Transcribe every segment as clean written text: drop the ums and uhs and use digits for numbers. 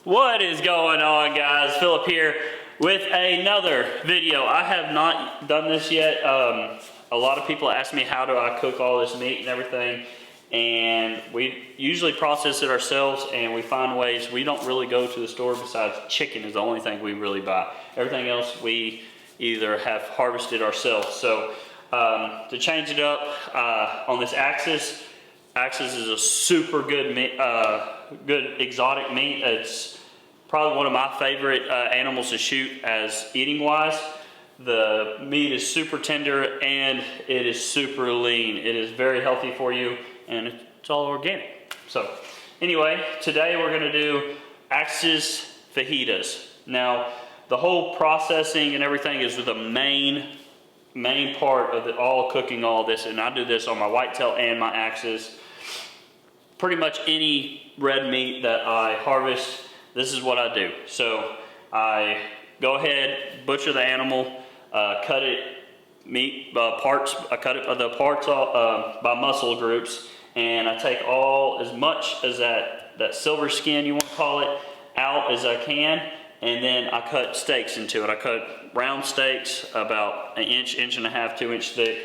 What is going on, guys? Philip here with another video. I have not done this yet. A lot of people ask me how do I cook all this meat and everything, and we usually process it ourselves, and we find ways. We don't really go to the store. Besides chicken is the only thing we really buy. Everything else we either have harvested ourselves. So to change it up on this Axis is a super good meat, good exotic meat. It's probably one of my favorite animals to shoot as eating wise. The meat is super tender and it is super lean. It is very healthy for you and it's all organic. So anyway, today we're gonna do Axis fajitas. Now the whole processing and everything is the main part of all cooking all this, and I do this on my whitetail and my Axis. Pretty much any red meat that I harvest, this is what I do. So I go ahead, butcher the animal, cut it parts. I cut it the parts by muscle groups, and I take as much as that silver skin, you want to call it, out as I can, and then I cut steaks into it. I cut round steaks about an inch, inch and a half, 2 inch thick,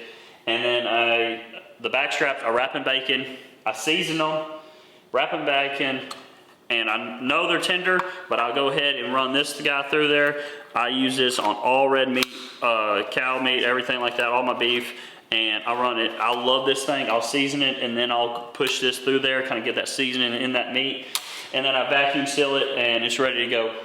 and then the back straps I wrap in bacon. I season them, wrap in bacon, and I know they're tender, but I'll go ahead and run this guy through there. I use this on all red meat, cow meat, everything like that, all my beef, and I run it. I love this thing. I'll season it, and then I'll push this through there, kind of get that seasoning in that meat, and then I vacuum seal it, and it's ready to go.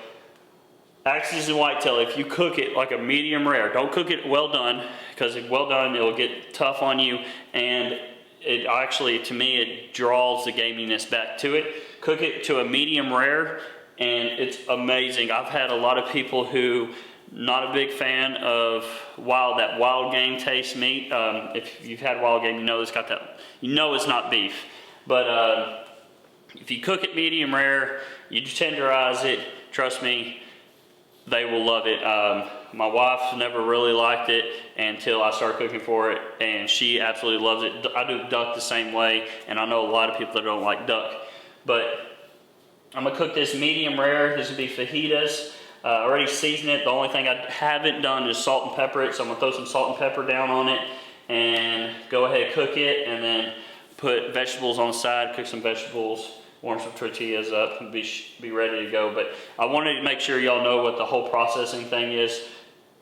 Axis and whitetail, if you cook it like a medium rare, don't cook it well done, because if well done, it'll get tough on you, and it actually, to me, it draws the gaminess back to it. Cook it to a medium rare, and it's amazing. I've had a lot of people who not a big fan of that wild game taste meat. If you've had wild game, you know it's got that. You know it's not beef, but if you cook it medium rare, you tenderize it. Trust me, they will love it. My wife never really liked it until I started cooking for it, and she absolutely loves it. I do duck the same way, and I know a lot of people that don't like duck. But I'm gonna cook this medium rare. This would be fajitas. I already seasoned it. The only thing I haven't done is salt and pepper it, so I'm gonna throw some salt and pepper down on it and go ahead and cook it, and then put vegetables on the side, cook some vegetables, warm some tortillas up, and be ready to go. But I wanted to make sure y'all know what the whole processing thing is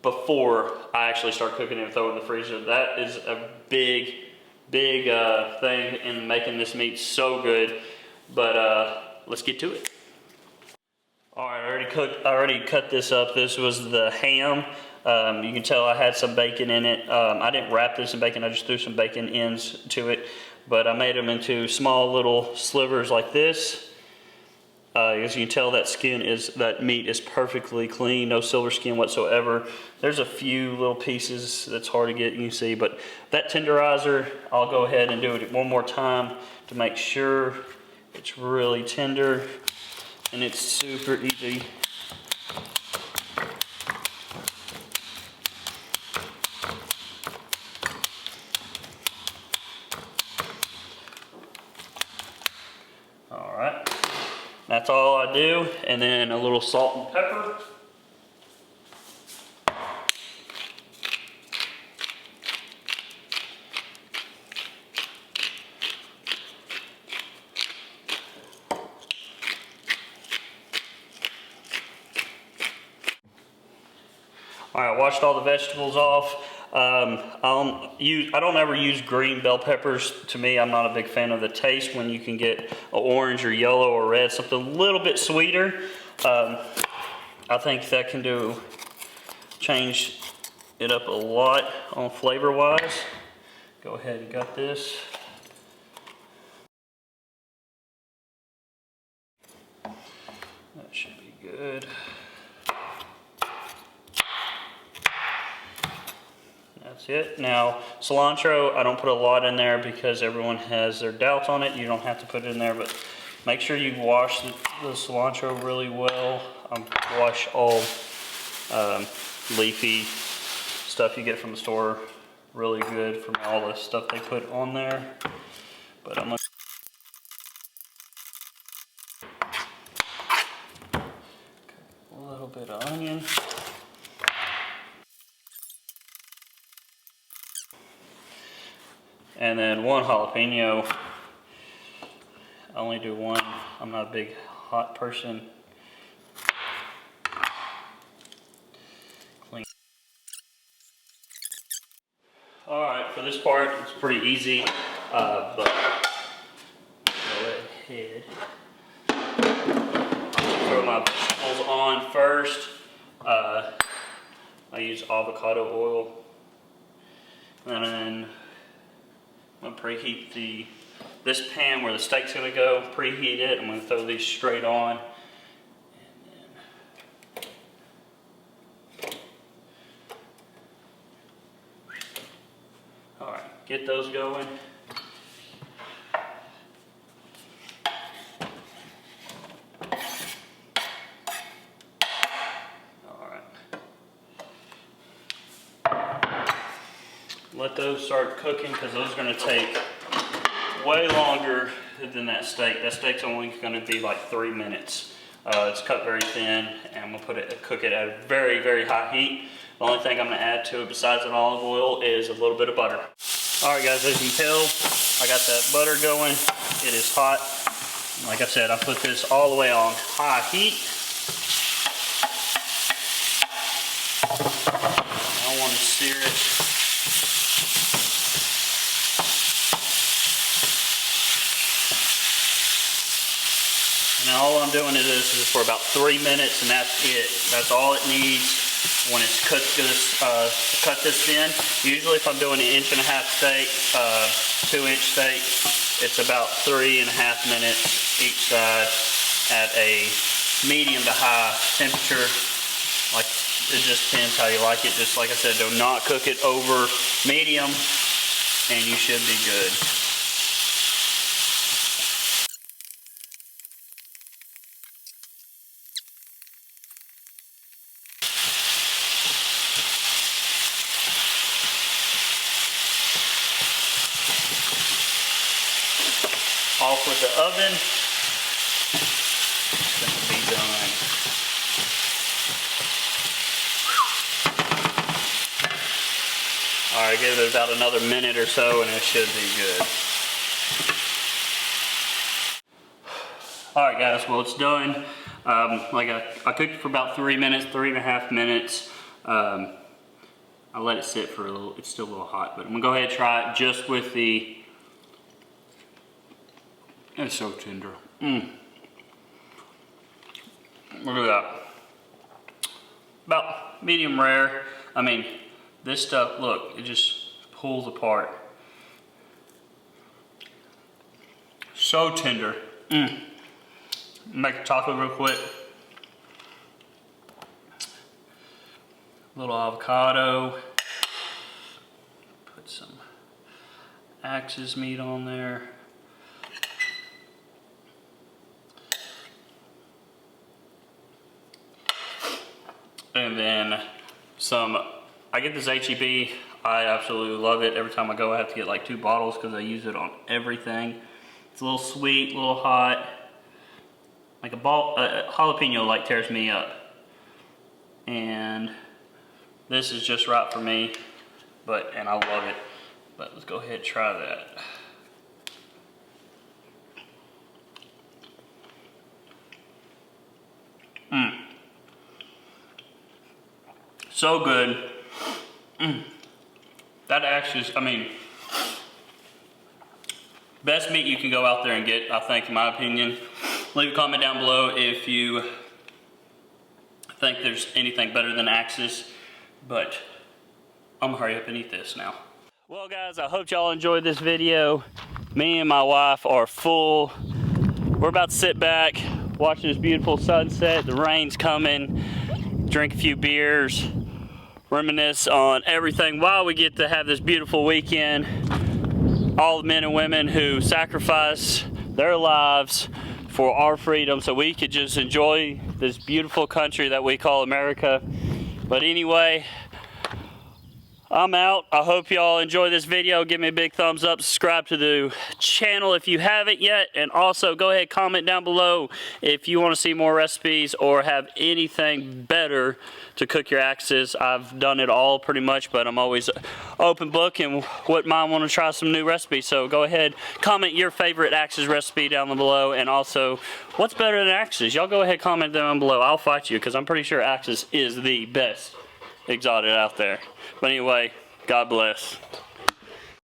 before I actually start cooking it and throw it in the freezer. That is a big thing in making this meat so good. But let's get to it. All right, I already cut this up. This was the ham. You can tell I had some bacon in it. I didn't wrap this in bacon. I just threw some bacon ends to it. But I made them into small little slivers like this. As you can tell, that meat is perfectly clean, no silver skin whatsoever. There's a few little pieces that's hard to get, you can see, but that tenderizer, I'll go ahead and do it one more time to make sure it's really tender, and it's super easy. That's all I do, and then a little salt and pepper. All right, washed all the vegetables off. I don't ever use green bell peppers. To me, I'm not a big fan of the taste when you can get orange or yellow or red, something a little bit sweeter. I think that can change it up a lot on flavor wise. Go ahead and got this. That should be good. That's it. Now, cilantro, I don't put a lot in there because everyone has their doubts on it. You don't have to put it in there, but make sure you wash the cilantro really well. Wash all leafy stuff you get from the store really good from all the stuff they put on there. But I'm gonna bit of onion. And then 1 jalapeno. I only do 1. I'm not a big hot person. Clean. Alright, for this part, it's pretty easy, but go ahead. Throw my vegetables on first. I use avocado oil. And then I'm gonna preheat this pan where the steak's gonna go, preheat it. I'm gonna throw these straight on. All right, get those going. All right. Let those start cooking because those are gonna take way longer than that steak. That steak's only gonna be like 3 minutes. It's cut very thin, and I'm gonna cook it at a very, very high heat. The only thing I'm gonna add to it besides an olive oil is a little bit of butter. All right, guys, as you can tell, I got that butter going. It is hot. Like I said, I put this all the way on high heat. I want to sear it. And all I'm doing is this is for about 3 minutes, and that's it. That's all it needs when it's cut this thin. Usually if I'm doing an 1.5 inch steak, 2-inch steak, it's about 3.5 minutes each side at a medium to high temperature. Like, it just depends how you like it. Just like I said, do not cook it over medium, and you should be good. Off with the oven. It's going to be done. All right, give it about another minute or so, and it should be good. All right, guys. Well, it's done. Like I cooked it for about 3 minutes, 3.5 minutes. I let it sit for a little. It's still a little hot, but I'm gonna go ahead and try it just with the. It's so tender. Look at that. About medium rare. I mean, this stuff, look, it just pulls apart. So tender. Make a taco real quick. A little avocado. Put some Axis meat on there. And then some, I get this HEB, I absolutely love it. Every time I go I have to get like 2 bottles because I use it on everything. It's a little sweet, a little hot. Like a jalapeno like tears me up. And this is just right for me, and I love it. But let's go ahead and try that. So good. That actually is, I mean, best meat you can go out there and get, I think, in my opinion. Leave a comment down below if you think there's anything better than Axis, but I'm gonna hurry up and eat this now. Well, guys, I hope y'all enjoyed this video. Me and my wife are full. We're about to sit back, watch this beautiful sunset. The rain's coming, drink a few beers, reminisce on everything while we get to have this beautiful weekend. All the men and women who sacrifice their lives for our freedom so we could just enjoy this beautiful country that we call America. But anyway, I'm out. I hope y'all enjoy this video. Give me a big thumbs up. Subscribe to the channel if you haven't yet. And also go ahead, comment down below if you want to see more recipes or have anything better to cook your axes. I've done it all pretty much, but I'm always open book and wouldn't mind want to try some new recipes. So go ahead, comment your favorite axes recipe down below. And also, what's better than axes? Y'all go ahead, comment down below. I'll fight you because I'm pretty sure axes is the best exotic out there. But anyway, God bless.